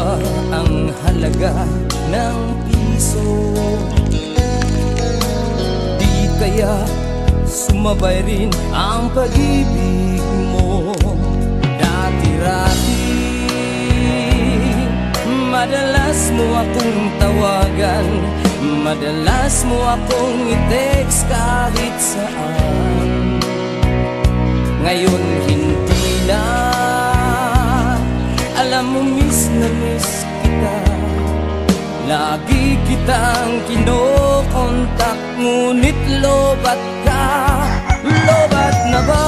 ba ang halaga ng piso? Di kaya sumabay rin ang pag-ibig mo? Dati-rati madalas mo akong tawagan, madalas mo akong i-text kahit saan. Ngayon hindi na, alam mo miss na miss kita. Lagi kitang kinokontak, ngunit lobat ka. Lobat na ba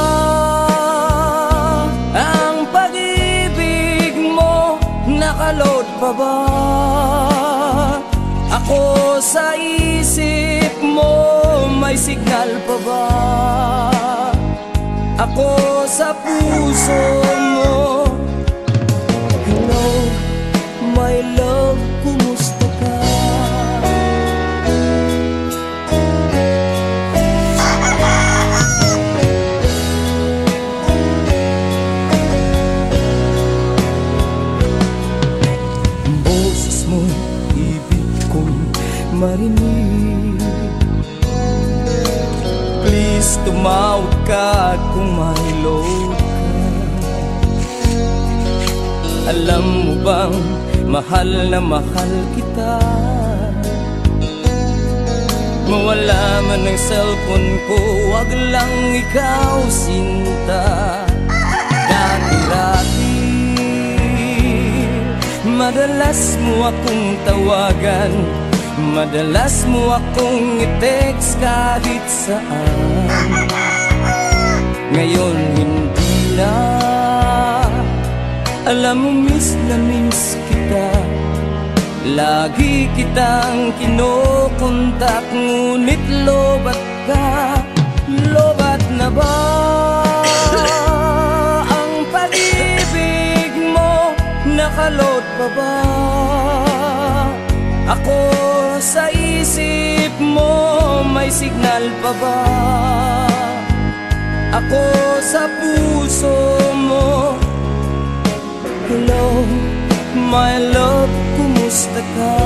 ang pag-ibig mo? Nakaload pa ba ako sa isip mo? May signal pa ba ako sa puso mo? Hello, my love, kumusta ka? Boses mo'y ibig kong marinig. Please, tumawag ka kung may load ka. Alam mo bang mahal na mahal kita? Mawala man ang cellphone ko, wag lang ikaw sinta. Dati-rati madalas mo akong tawagan, madalas mo akong i-text kahit saan. Ngayon hindi na, alam mo miss na miss kita. Lagi kitang kinokontak, ngunit lobat ka. Lobat na ba ang pag-ibig mo? Nakaload pa ba ako sa isip mo? May signal pa ba ako sa puso mo? Hello, my love, kumusta ka?